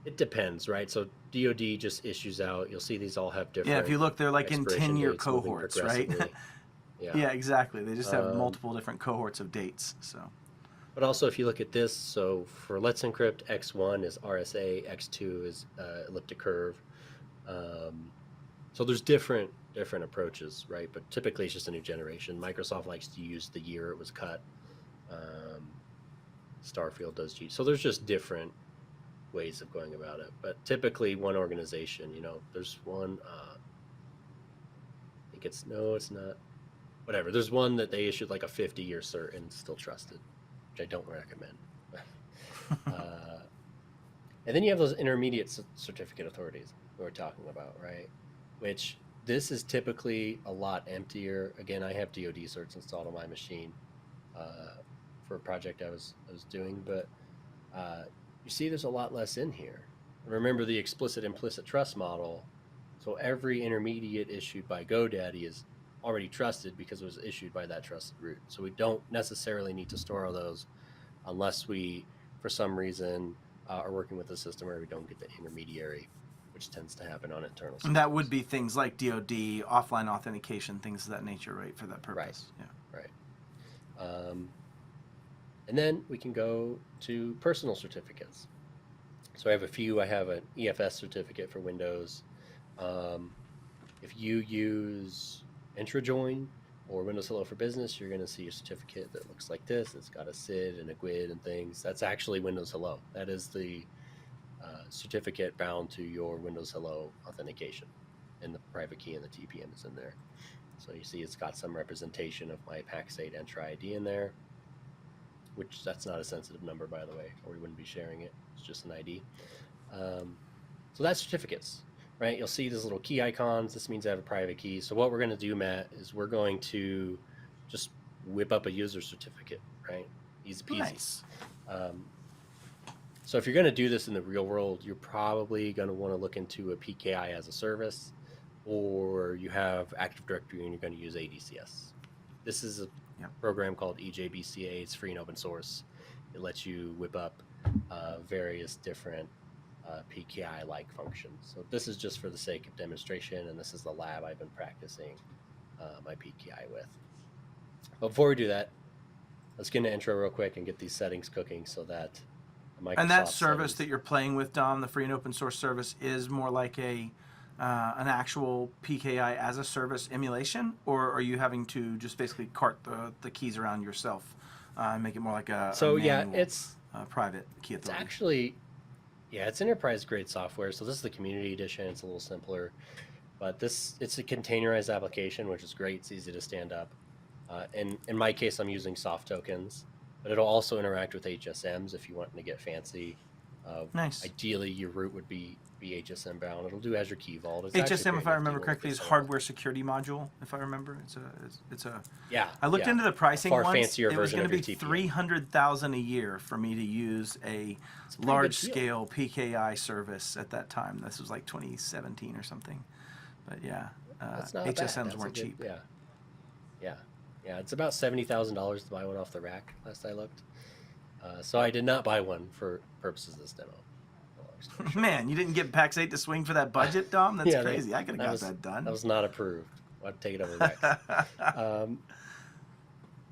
it depends, right? So DoD just issues out. You'll see these all have different. Yeah, if you look, they're like in expiration 10-year dates moving cohorts, right? progressively. Yeah, exactly. They just have multiple different cohorts of dates. So, but also if you look at this, so for Let's Encrypt, X1 is RSA, X2 is elliptic curve. So there's different approaches, right? But typically it's just a new generation. Microsoft likes to use the year it was cut. Starfield does G. So there's just different ways of going about it. But typically one organization, there's one, I think it's not. Whatever. There's one that they issued like a 50-year cert and still trusted, which I don't recommend. And then you have those intermediate certificate authorities we were talking about, right? Which this is typically a lot emptier. Again, I have DoD certs installed on my machine for a project I was doing, but you see there's a lot less in here. Remember the explicit implicit trust model. So every intermediate issued by GoDaddy is already trusted because it was issued by that trusted root. So we don't necessarily need to store all those unless we, for some reason, are working with a system where we don't get the intermediary, which tends to happen on internal systems. and that would be things like DoD, offline authentication, things of that nature, right, for that purpose. Right. And then we can go to personal certificates. So I have a few. I have an EFS certificate for Windows. If you use IntraJoin or Windows Hello for Business, you're going to see a certificate that looks like this. It's got a SID and a GUID and things. That's actually Windows Hello. That is the certificate bound to your Windows Hello authentication, and the private key and the TPM is in there. So you see it's got some representation of my Pax8 Entra ID in there, which that's not a sensitive number, by the way, or we wouldn't be sharing it. It's just an ID. So that's certificates. Right, you'll see these little key icons. This means I have a private key. So what we're going to do, Matt, is we're going to just whip up a user certificate, right? Easy peasy. Nice. So if you're going to do this in the real world, you're probably going to want to look into a PKI as a service, or you have Active Directory and you're going to use ADCS. This is a program called EJBCA. It's free and open source. It lets you whip up various different PKI-like functions. So this is just for the sake of demonstration, and this is the lab I've been practicing my PKI with. But before we do that, let's get into intro real quick and get these settings cooking so that Microsoft And that service that you're playing with, Dom, the free and open source service, is more like an actual PKI as a service emulation, or are you having to just basically cart the keys around yourself and make it more like a manual, it's private key authority? It's actually, it's enterprise grade software. So this is the community edition. It's a little simpler, but it's a containerized application, which is great. It's easy to stand up. In my case, I'm using soft tokens, but it'll also interact with HSMs if you want to get fancy. Nice. Ideally, your root would be HSM bound. It'll do Azure Key Vault. It's HSM, if I remember correctly, is hardware security module. If I remember, it's a. I looked into the pricing far once. fancier it was version going to be of your $300,000 a year for me to use a large-scale PKI service at that time. This was like 2017 or something. But HSMs weren't cheap. Yeah. It's about $70,000 to buy one off the rack. Last I looked. So I did not buy one for purposes of this demo. Man, you didn't get Pax8 to swing for that budget, Dom? That's crazy. I could have got that done. That was not approved. I'll take it over Rex. All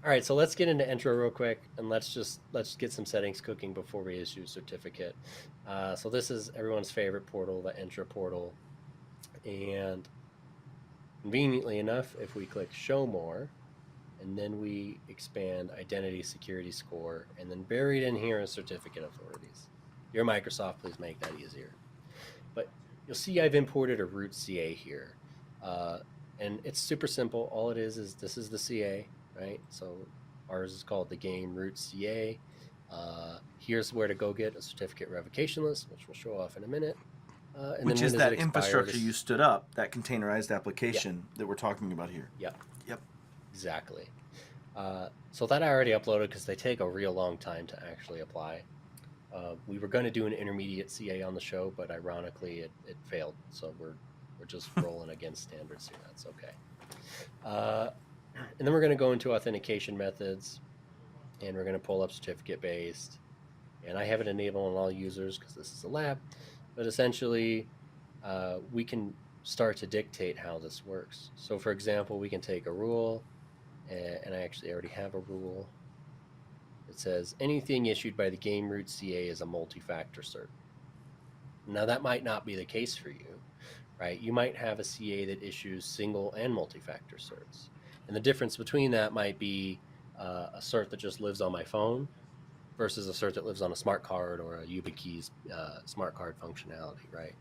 right, so let's get into intro real quick, and let's get some settings cooking before we issue a certificate. So this is everyone's favorite portal, the Entra portal, and conveniently enough, if we click show more, and then we expand identity security score, and then buried in here is certificate authorities. Dear Microsoft, please make that easier. But you'll see I've imported a root CA here. And it's super simple. All it is this is the CA, right? So ours is called the game root CA. Here's where to go get a certificate revocation list, which we'll show off in a minute. And which then is that infrastructure you stood up, that containerized application that we're talking about here. Yep. Yep. Exactly. So that I already uploaded because they take a real long time to actually apply. We were going to do an intermediate CA on the show, but ironically it failed. So we're just rolling against standards here. That's okay. And then we're going to go into authentication methods, and we're going to pull up certificate based. And I have it enabled on all users because this is a lab. But essentially, we can start to dictate how this works. So for example, we can take a rule, and I actually already have a rule. It says anything issued by the game root CA is a multi-factor cert. Now that might not be the case for you, right? You might have a CA that issues single and multi-factor certs. And the difference between that might be a cert that just lives on my phone versus a cert that lives on a smart card or a YubiKeys smart card functionality, right?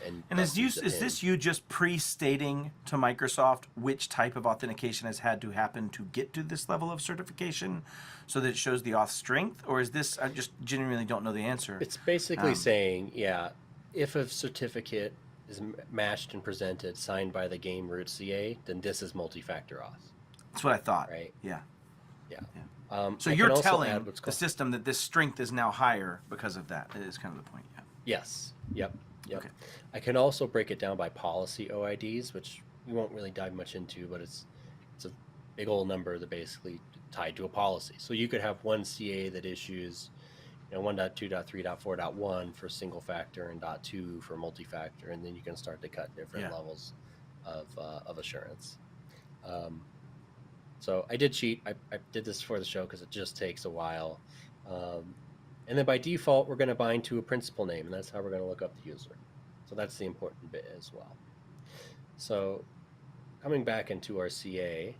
And is this you just pre-stating to Microsoft which type of authentication has had to happen to get to this level of certification so that it shows the auth strength? Or is this, I just genuinely don't know the answer. It's basically saying, yeah, if a certificate is matched and presented, signed by the game root CA, then this is multi-factor auth. That's what I thought. Right? Yeah. Yeah. So you're telling the system that this strength is now higher because of that. That is kind of the point. Yeah. Yes. Yep. Yep. Okay. I can also break it down by policy OIDs, which we won't really dive much into, but it's a big old number that basically tied to a policy. So you could have one CA that issues, 1.2.3.4.1 for single factor and .2 for multi-factor, and then you can start to cut different levels of assurance. So I did cheat. I did this for the show because it just takes a while. And then by default, we're going to bind to a principal name, and that's how we're going to look up the user. So that's the important bit as well. So coming back into our CA,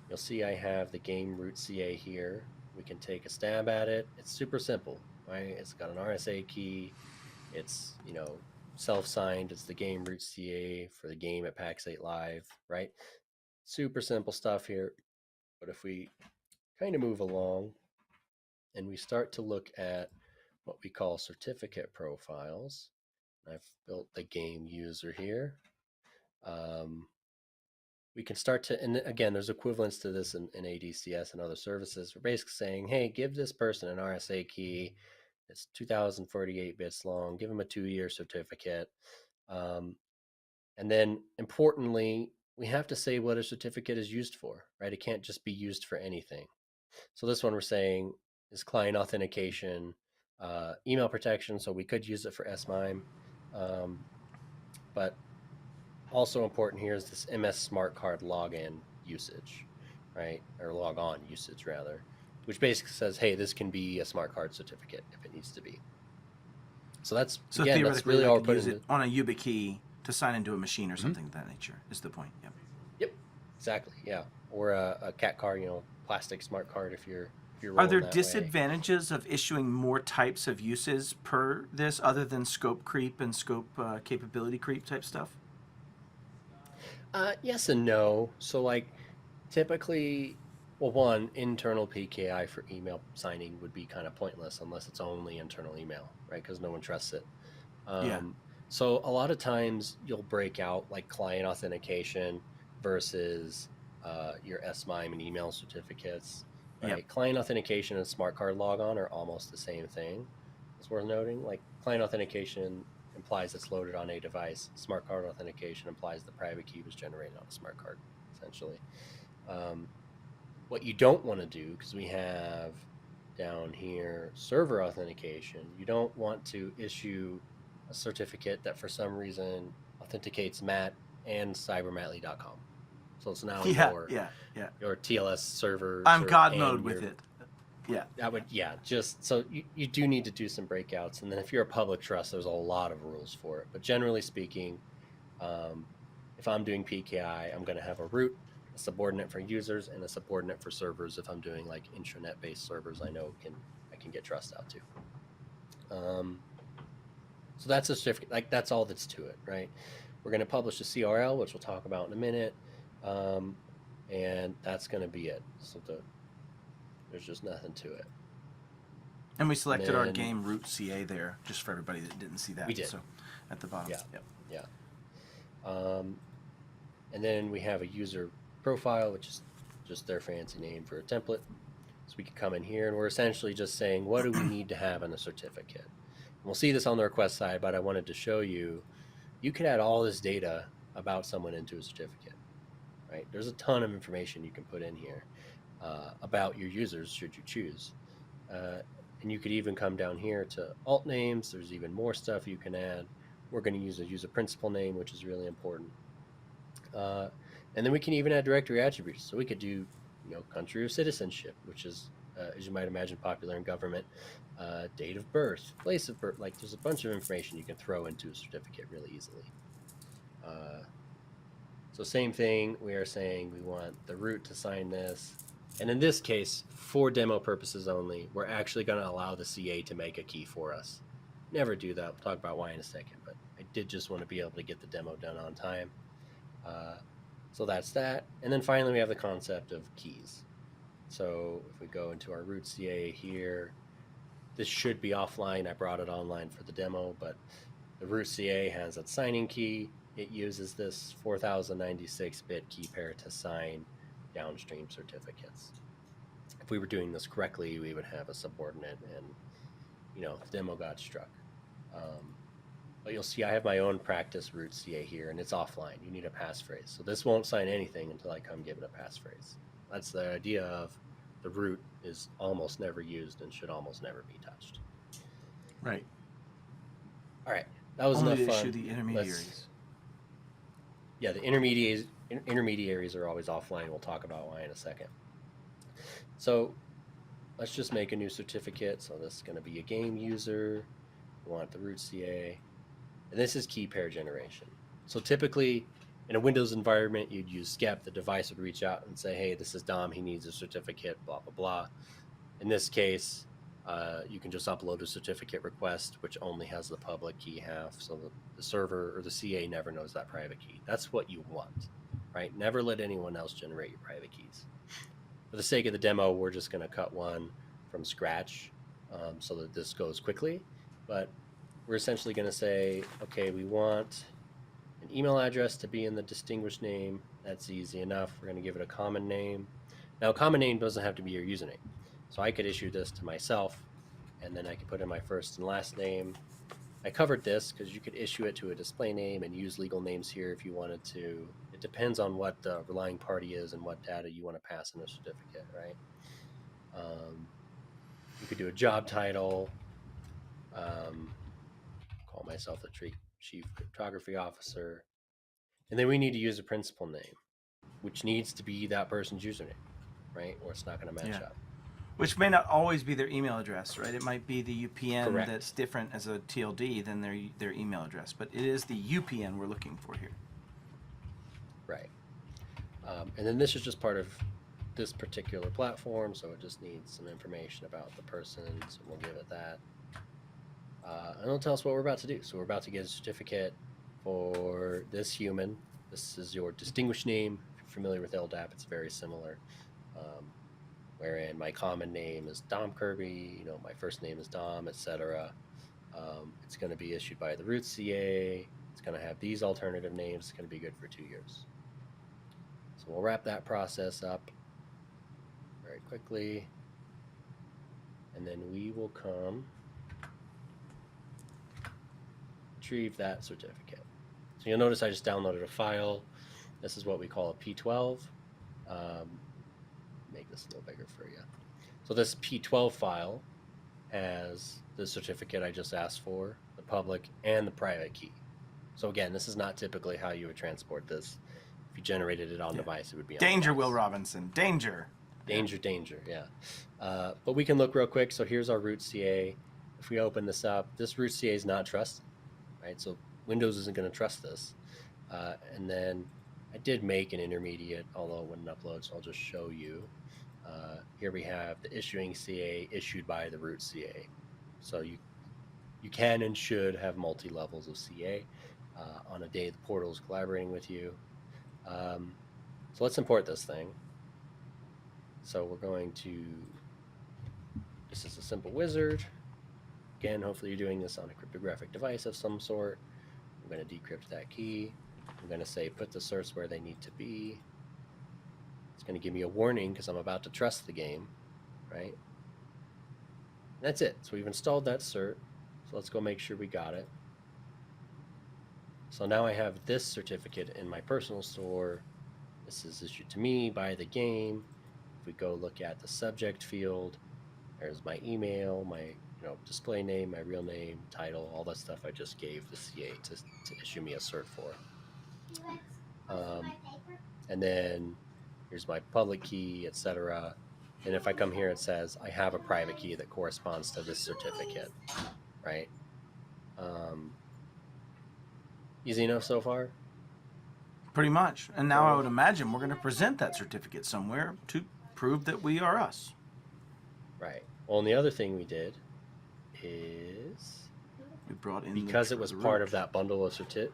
you'll see I have the game root CA here. We can take a stab at it. It's super simple, right? It's got an RSA key. It's, self-signed. It's the game root CA for the game at PAX 8 Live, right? Super simple stuff here. But if we kind of move along and we start to look at what we call certificate profiles, I've built the game user here. We can start to, and again, there's equivalents to this in ADCS and other services. We're basically saying, hey, give this person an RSA key. It's 2048 bits long. Give them a 2-year certificate. And then importantly, we have to say what a certificate is used for, right? It can't just be used for anything. So this one we're saying is client authentication, email protection. So we could use it for SMIME. But also important here is this MS Smart Card login usage, right? Or log on usage rather, which basically says, hey, this can be a smart card certificate if it needs to be. So that's, so again, that's really all we're use it on a YubiKey to sign into a machine or something of that nature is the point. Yep. Yep. Exactly. Yeah. Or a cat card, plastic smart card if you're Are there disadvantages of issuing more types of uses per this other than scope creep and scope capability creep type stuff? Yes and no. So typically, well, one, internal PKI for email signing would be kind of pointless unless it's only internal email, right? Because no one trusts it. So a lot of times you'll break out client authentication versus your SMIME and email certificates. Right? Yep. Client authentication and smart card logon are almost the same thing. It's worth noting. Client authentication implies it's loaded on a device. Smart card authentication implies the private key was generated on a smart card, essentially. What you don't want to do, because we have down here server authentication, you don't want to issue a certificate that for some reason authenticates Matt and CyberMattLee.com. So it's now your TLS server. I'm God mode with it. Yeah. That would, just so you do need to do some breakouts. And then if you're a public trust, there's a lot of rules for it. But generally speaking, if I'm doing PKI, I'm going to have a root, a subordinate for users, and a subordinate for servers. If I'm doing like intranet-based servers, I know I can get trust out to. So that's a certificate. Like that's all that's to it, right? We're going to publish a CRL, which we'll talk about in a minute, and that's going to be it. So there's just nothing to it. And we selected our game root CA there, just for everybody that didn't see that. We did. So at the bottom. Yeah. Yep. Yeah. And then we have a user profile, which is just their fancy name for a template. So we can come in here and we're essentially just saying, what do we need to have in a certificate? And we'll see this on the request side, but I wanted to show you, you could add all this data about someone into a certificate, right? There's a ton of information you can put in here about your users, should you choose. And you could even come down here to alt names. There's even more stuff you can add. We're going to use a user principal name, which is really important. And then we can even add directory attributes. So we could do, country of citizenship, which is, as you might imagine, popular in government, date of birth, place of birth. Like there's a bunch of information you can throw into a certificate really easily. So same thing, we are saying we want the root to sign this. And in this case, for demo purposes only, we're actually going to allow the CA to make a key for us. Never do that. We'll talk about why in a second, but I did just want to be able to get the demo done on time. So that's that. And then finally, we have the concept of keys. So if we go into our root CA here, this should be offline. I brought it online for the demo, but the root CA has a signing key. It uses this 4096-bit key pair to sign downstream certificates. If we were doing this correctly, we would have a subordinate and, the demo got struck. But you'll see I have my own practice root CA here, and it's offline. You need a passphrase. So this won't sign anything until I come give it a passphrase. That's the idea of the root is almost never used and should almost never be touched. Right. All right. That was Only enough to fun. issue the intermediaries. Yeah, the intermediaries are always offline. We'll talk about why in a second. So let's just make a new certificate. So this is going to be a game user. We want the root CA. And this is key pair generation. So typically in a Windows environment, you'd use SCEP. The device would reach out and say, hey, this is Dom. He needs a certificate, blah, blah, blah. In this case, you can just upload a certificate request, which only has the public key half. So the server or the CA never knows that private key. That's what you want, right? Never let anyone else generate your private keys. For the sake of the demo, we're just going to cut one from scratch so that this goes quickly. But we're essentially going to say, okay, we want an email address to be in the distinguished name. That's easy enough. We're going to give it a common name. Now, a common name doesn't have to be your username. So I could issue this to myself, and then I could put in my first and last name. I covered this because you could issue it to a display name and use legal names here if you wanted to. It depends on what the relying party is and what data you want to pass in a certificate, right? You could do a job title. Call myself the Chief Cryptography Officer. And then we need to use a principal name, which needs to be that person's username, right? Or it's not going to match up. Which may not always be their email address, right? It might be the UPN Correct. That's different as a TLD than their email address, but it is the UPN we're looking for here. Right. And then this is just part of this particular platform, so it just needs some information about the person, so we'll give it that. And it'll tell us what we're about to do. So we're about to get a certificate for this human. This is your distinguished name. If you're familiar with LDAP, it's very similar. Wherein my common name is Dom Kirby, my first name is Dom, etc. It's going to be issued by the root CA. It's going to have these alternative names. It's going to be good for 2 years. So we'll wrap that process up very quickly. And then we will come retrieve that certificate. So you'll notice I just downloaded a file. This is what we call a P12. Make this a little bigger for you. So this P12 file has the certificate I just asked for, the public and the private key. So again, this is not typically how you would transport this. If you generated it on device, it would be on Danger, device. Will Robinson. Danger. Danger, yeah. But we can look real quick. So here's our root CA. If we open this up, this root CA is not trusted, right? So Windows isn't going to trust this. And then I did make an intermediate, although it wouldn't upload, so I'll just show you. Here we have the issuing CA issued by the root CA. So you can and should have multi-levels of CA on a day the portal is collaborating with you. So let's import this thing. So we're going to, this is a simple wizard. Again, hopefully you're doing this on a cryptographic device of some sort. I'm going to decrypt that key. I'm going to say put the certs where they need to be. It's going to give me a warning because I'm about to trust the game, right? That's it. So we've installed that cert. So let's go make sure we got it. So now I have this certificate in my personal store. This is issued to me by the game. If we go look at the subject field, there's my email, my display name, my real name, title, all that stuff I just gave the CA to issue me a cert for. And then here's my public key, etc. And if I come here, it says I have a private key that corresponds to this certificate, right? Easy enough so far? Pretty much. And now I would imagine we're going to present that certificate somewhere to prove that we are us. Right. Well, and the other thing we did is we brought in, because it was part of that bundle of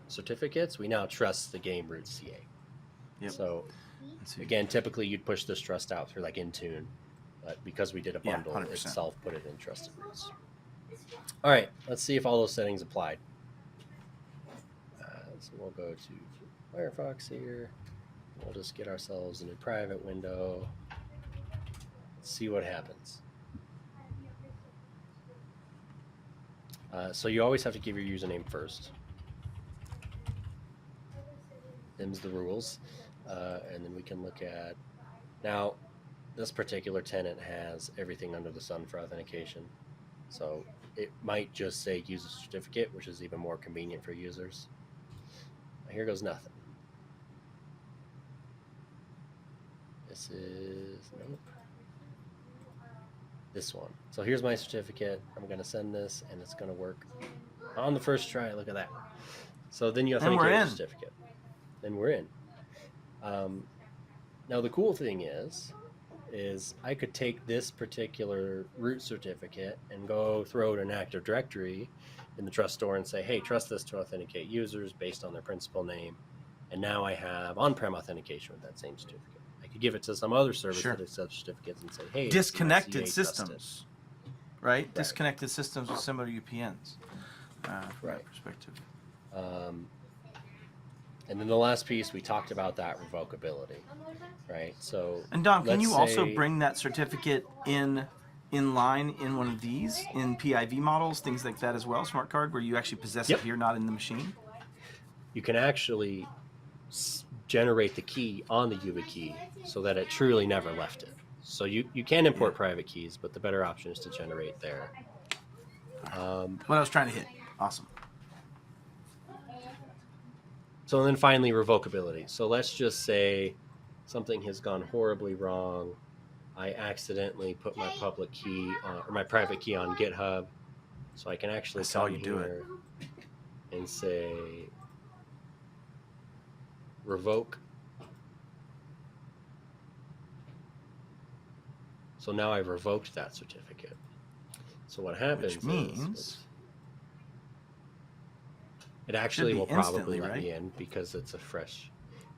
certificates, we now trust the game root CA. Yep. So again, typically you'd push this trust out through like Intune, but because we did a bundle, itself put it in trusted roots. All right, let's see if all those settings applied. So we'll go to Firefox here. We'll just get ourselves a new private window. Let's see what happens. So you always have to give your username first. Them's the rules. And then we can look at, now this particular tenant has everything under the sun for authentication. So it might just say use a certificate, which is even more convenient for users. Here goes nothing. This is, nope. This one. So here's my certificate. I'm going to send this and it's going to work on the first try. Look at that. So then you authenticate your certificate. Then we're in. Now the cool thing is I could take this particular root certificate and go throw it in Active Directory in the trust store and say, hey, trust this to authenticate users based on their principal name. And now I have on-prem authentication with that same certificate. I could give it to some other service that accepts certificates and say, hey, disconnected systems, right? Disconnected systems with similar UPNs from that perspective. And then the last piece, we talked about that revocability, right? So, and Dom, can you also bring that certificate in line in one of these, in PIV models, things like that as well, smart card, where you actually possess it here, not in the machine? You can actually generate the key on the YubiKey so that it truly never left it. So you can import private keys, but the better option is to generate there. What I was trying to hit. Awesome. So then finally, revocability. So let's just say something has gone horribly wrong. I accidentally put my public key or my private key on GitHub. So I can actually come here and say revoke. So now I've revoked that certificate. So what happens Which means it actually will probably let me in because it's a fresh,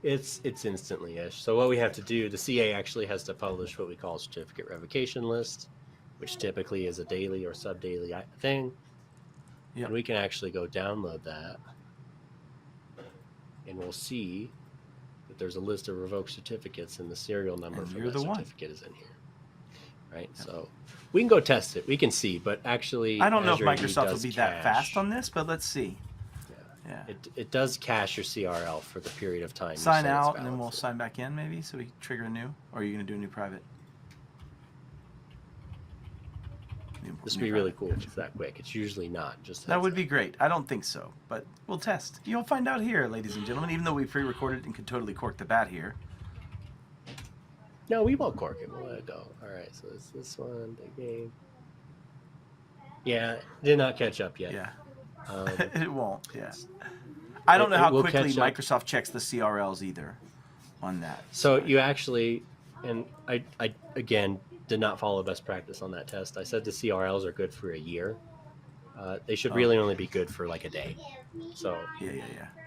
it's instantly-ish. So what we have to do, the CA actually has to publish what we call a certificate revocation list, which typically is a daily or sub-daily thing. Yep. And we can actually go download that and we'll see that there's a list of revoked certificates and the serial number for that certificate is in here. Right? Yep. So we can go test it. We can see, but actually I don't know if Microsoft will be that fast on this, but let's see. Yeah. It does cache your CRL for the period of time. Sign out and then we'll sign back in maybe so we can trigger a new, or are you going to do a new private? This would be really cool if it's that quick. It's usually not. Just that would be great. I don't think so, but we'll test. You'll find out here, ladies and gentlemen, even though we pre-recorded and could totally cork the bat here. No, we won't cork it. We'll let it go. All right, so it's this one, the game. Yeah, did not catch up yet. Yeah. It won't, yeah. I don't know how we'll quickly catch up. Microsoft checks the CRLs either on that. So you actually, and I again did not follow best practice on that test. I said the CRLs are good for a year. They should really only be good for like a day. So Yeah.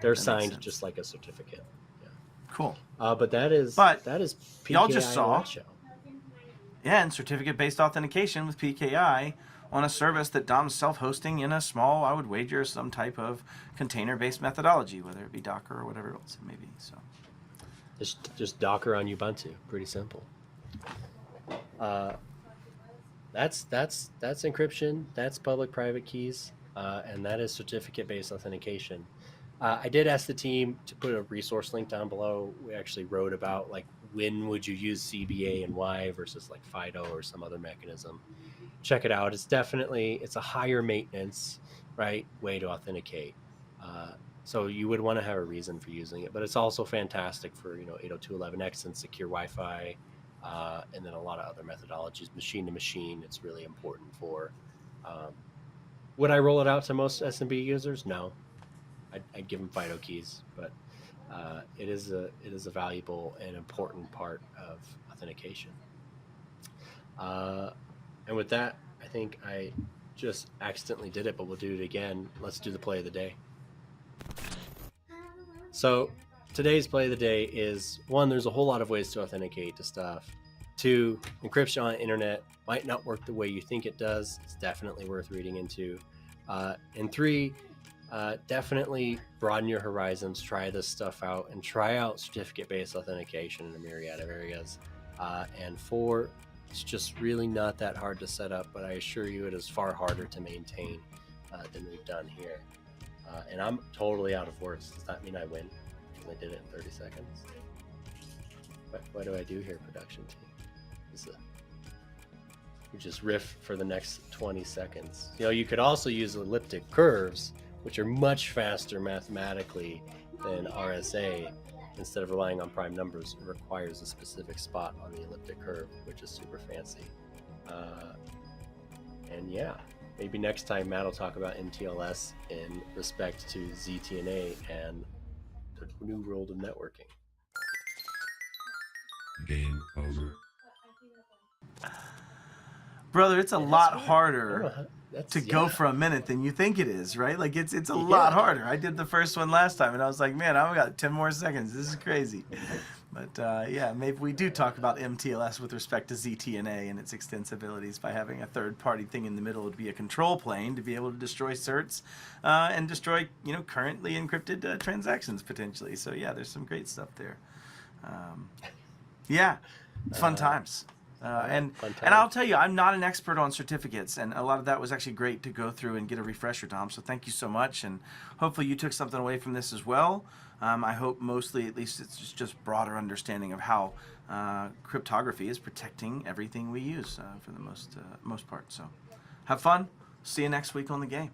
they're That makes signed sense. just like a certificate. Yeah. Cool. But that is PKI y'all just saw- show. Yeah, and certificate-based authentication with PKI on a service that Dom's self-hosting in a small, I would wager, some type of container-based methodology, whether it be Docker or whatever else it may be. So Just Docker on Ubuntu. Pretty simple. That's encryption. That's public-private keys, and that is certificate-based authentication. I did ask the team to put a resource link down below. We actually wrote about like when would you use CBA and why versus like FIDO or some other mechanism. Check it out. It's a higher maintenance, right, way to authenticate. So you would want to have a reason for using it, but it's also fantastic for 802.11x and secure Wi-Fi, and then a lot of other methodologies, machine to machine. It's really important for. Would I roll it out to most SMB users? No. I'd give them FIDO keys, but it is a valuable and important part of authentication. And with that, I think I just accidentally did it, but we'll do it again. Let's do the play of the day. So today's play of the day is, 1, there's a whole lot of ways to authenticate to stuff. 2, encryption on the internet might not work the way you think it does. It's definitely worth reading into. And 3, definitely broaden your horizons, try this stuff out, and try out certificate-based authentication in a myriad of areas. And 4, it's just really not that hard to set up, but I assure you it is far harder to maintain than we've done here. And I'm totally out of words. Does that mean I win? Because I did it in 30 seconds. What do I do here, production team? You just riff for the next 20 seconds. You could also use elliptic curves, which are much faster mathematically than RSA. Instead of relying on prime numbers, it requires a specific spot on the elliptic curve, which is super fancy. And yeah, maybe next time Matt will talk about MTLS in respect to ZTNA and the new world of networking. Game over. brother, it's a lot harder to go yeah. for a minute than you think it is, right? Like it's a lot harder. I did the first one last time and I was like, man, I've got 10 more seconds. This is crazy. But yeah, maybe we do talk about MTLS with respect to ZTNA and its extensibilities by having a third-party thing in the middle would be a control plane to be able to destroy certs and destroy, currently encrypted transactions potentially. So yeah, there's some great stuff there. Yeah, fun times. And I'll tell you, I'm not an expert on certificates, and a lot of that was actually great to go through and get a refresher, Dom. So thank you so much, and hopefully you took something away from this as well. I hope mostly, at least, it's just broader understanding of how cryptography is protecting everything we use for the most part. So have fun. See you next week on the game.